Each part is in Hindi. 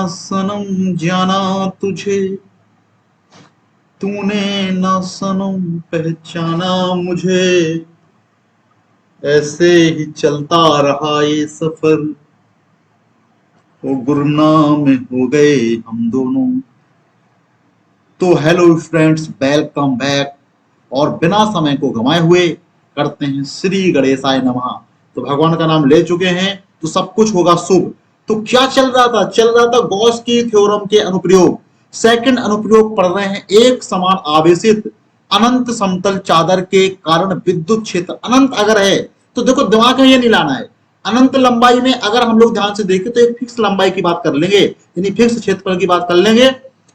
सनम जाना तुझे, तूने ना सनम पहचाना मुझे, ऐसे ही चलता रहा ये सफर, वो गुरनाम हो गए हम दोनों। तो हेलो फ्रेंड्स, वेलकम बैक। और बिना समय को गंवाए हुए करते हैं श्री गणेशाय नमः। तो भगवान का नाम ले चुके हैं तो सब कुछ होगा शुभ। तो क्या चल रहा था? चल रहा था गॉस की थ्योरम के अनुप्रयोग। सेकंड अनुप्रयोग पढ़ रहे हैं। एक समान आवेशित अनंत समतल चादर के कारण विद्युत क्षेत्र अनंत अगर है तो देखो दिमाग में ये नहीं लाना है। अनंत लंबाई में अगर हम लोग ध्यान से देखें तो एक फिक्स लंबाई की बात कर लेंगे, यानी फिक्स क्षेत्रफल की बात कर लेंगे।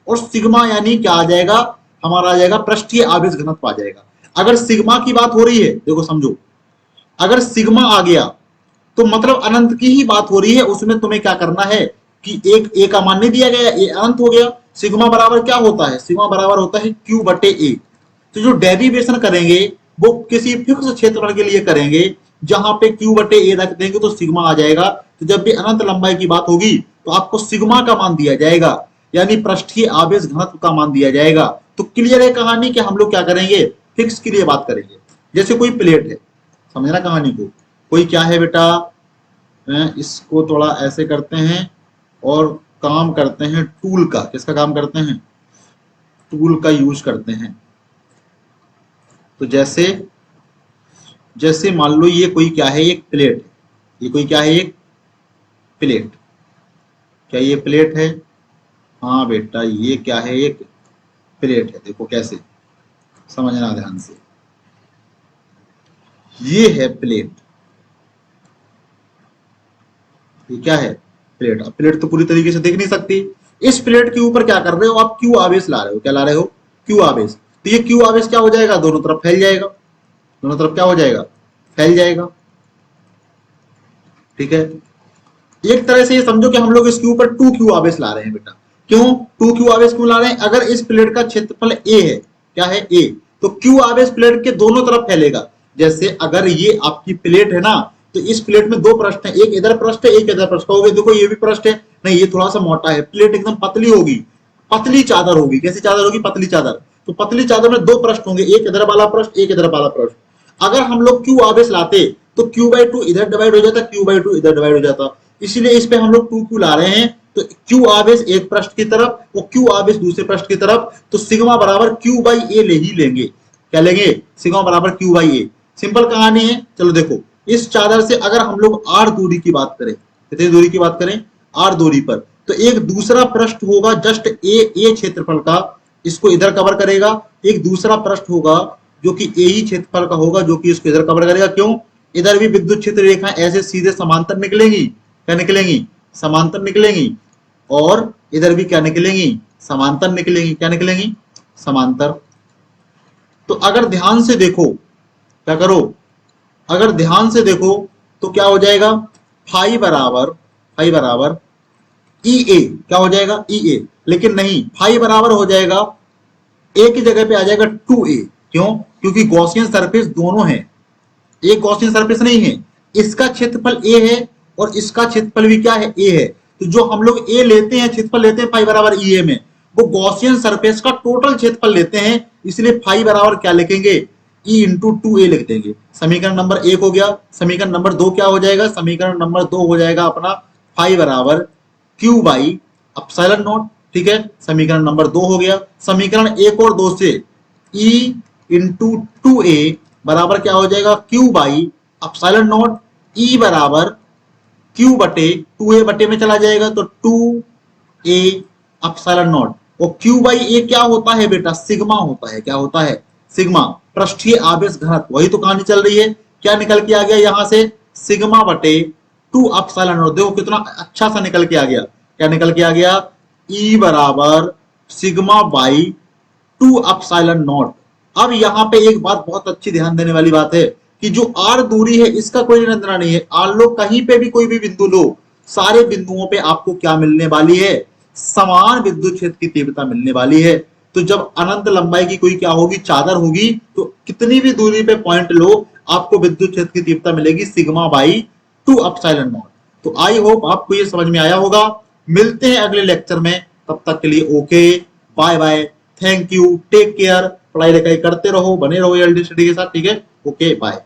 और सिग्मा यानी क्या आ जाएगा? हमारा आ जाएगा पृष्ठीय आवेश घनत्व आ जाएगा। अगर सिग्मा की बात हो रही है, देखो समझो, अगर सिग्मा आ गया तो मतलब अनंत की ही बात हो रही है। उसमें तुम्हें क्या करना है कि एक ए का मान नहीं दिया गया, ए अनंत हो गया। सिग्मा बराबर क्या होता है? सिग्मा बराबर होता है क्यू बटे ए। तो जो डेरिवेशन करेंगे वो किसी फिक्स क्षेत्रफल के लिए करेंगे, जहां पे क्यू बटे ए रख देंगे तो सिग्मा आ जाएगा। तो जब भी अनंत लंबाई की बात होगी तो आपको सिग्मा का मान दिया जाएगा, यानी पृष्ठीय आवेश घनत्व का मान दिया जाएगा। तो क्लियर है कहानी कि हम लोग क्या करेंगे? फिक्स के लिए बात करेंगे। जैसे कोई प्लेट है, समझना कहानी को। कोई क्या है बेटा, इसको थोड़ा ऐसे करते हैं और काम करते हैं टूल का। किसका काम करते हैं? टूल का यूज करते हैं। तो जैसे जैसे मान लो ये कोई क्या है? एक प्लेट है। ये कोई क्या है? एक प्लेट। क्या ये प्लेट है? हाँ बेटा, ये क्या है? एक प्लेट है। देखो कैसे, समझना ध्यान से। ये है प्लेट। ये क्या है? प्लेट। अब प्लेट तो पूरी तरीके से देख नहीं सकती। इस प्लेट के ऊपर क्या कर रहे हो आप? क्यू आवेश ला रहे हो। क्या ला रहे हो? क्यू आवेश। तो ये क्यू आवेश क्या हो जाएगा? दोनों तरफ फैल जाएगा। दोनों तरफ क्या हो जाएगा? फैल जाएगा। ठीक है। एक तरह से ये समझो कि हम लोग इसके ऊपर 2q आवेश ला रहे हैं बेटा। क्यों 2q आवेश क्यों ला रहे हैं? अगर इस प्लेट का क्षेत्रफल a है, क्या है? a, तो q आवेश प्लेट के दोनों तरफ फैलेगा। जैसे अगर ये आपकी प्लेट है ना, तो इस प्लेट में दो पृष्ठ हैं, एक इधर पृष्ठ है, एक इधर पृष्ठ। कहोगे देखो ये भी पृष्ठ है, नहीं ये थोड़ा सा मोटा है। प्लेट एकदम पतली होगी, पतली चादर होगी। कैसी चादर होगी? पतली चादर। तो पतली चादर में दो पृष्ठ होंगे, एक इधर वाला पृष्ठ, एक इधर वाला पृष्ठ। अगर हम लोग क्यू आवेश लाते तो q/2 इधर डिवाइड हो जाता, q/2 इधर डिवाइड हो जाता। इसीलिए इस पे हम लोग 2q ला रहे हैं। तो q आवेश एक पृष्ठ की तरफ, वो q आवेश दूसरे पृष्ठ की तरफ। तो सिग्मा बराबर q/a ले ही लेंगे। क्या लेंगे? सिग्मा बराबर q/a। सिंपल कहानी है। चलो देखो, इस चादर से अगर हम लोग r दूरी की बात करें, कितनी दूरी की बात करें? r दूरी पर, तो एक दूसरा पृष्ठ होगा जस्ट a क्षेत्रफल का, इसको इधर कवर करेगा। एक दूसरा पृष्ठ होगा जो कि ए ही क्षेत्रफल का होगा, जो कि इसको इधर कवर करेगा। क्यों? इधर भी विद्युत क्षेत्र रेखाएं ऐसे सीधे समांतर निकलेंगी। क्या निकलेंगी? समांतर निकलेंगी। और इधर भी क्या निकलेंगी? समांतर निकलेंगी। क्या निकलेंगी? समांतर। तो अगर ध्यान से देखो, क्या करो, अगर ध्यान से देखो तो क्या हो जाएगा? फाई बराबर ई ए। क्या हो जाएगा? ई ए। लेकिन नहीं, फाई बराबर हो जाएगा ए की जगह पे आ जाएगा 2a। क्यों? क्योंकि गॉसियन सरफेस दोनों है, एक गॉसियन सरफेस नहीं है। इसका क्षेत्रफल a है और इसका क्षेत्रफल भी क्या है? a है। तो जो हम लोग a लेते हैं, क्षेत्रफल लेते हैं फाई बराबर ई ए में, वो गॉसियन सरफेस का टोटल क्षेत्रफल लेते हैं। इसलिए फाई बराबर क्या लिखेंगे? e इंटू 2a लिख देंगे। समीकरण नंबर 1 हो गया। समीकरण नंबर 2 क्या हो जाएगा? समीकरण नंबर 2 हो जाएगा अपना फाई बराबर q बाई एप्सिलॉन नॉट। ठीक है, समीकरण नंबर 2 हो गया। समीकरण 1 और 2 से e इंटू 2a बराबर क्या हो जाएगा? q by epsilon not. e बराबर q बटे 2a बटे में चला जाएगा तो 2a एप्सिलॉन नॉट। और q बाई a क्या होता है बेटा? सिग्मा होता है। क्या होता है? सिग्मा, पृष्ठीय आवेश घनत्व। वही तो कहानी चल रही है। क्या निकल के आ गया यहां से? सिग्मा बटे 2 एप्सिलॉन नॉट। देखो कितना अच्छा सा निकल के आ गया। क्या निकल के आ गया? E बराबर सिग्मा बाई 2 एप्सिलॉन नॉट। अब यहाँ पे एक बात बहुत अच्छी ध्यान देने वाली बात है कि जो r दूरी है इसका कोई नियंत्रण नहीं है। r लो, कहीं पे भी कोई भी बिंदु लो, सारे बिंदुओं पे आपको क्या मिलने वाली है? समान विद्युत क्षेत्र की तीव्रता मिलने वाली है। तो जब अनंत लंबाई की कोई क्या होगी? चादर होगी, तो कितनी भी दूरी पे पॉइंट लो, आपको विद्युत क्षेत्र की तीव्रता मिलेगी सिग्मा बाई 2 एप्सिलॉन नॉट। तो आई होप आपको ये समझ में आया होगा। मिलते हैं अगले लेक्चर में, तब तक के लिए okay, bye bye, thank you, take care, पढ़ाई लिखाई करते रहो, बने रहो एलडी स्टडी के साथ, ठीक है, ओके बाय।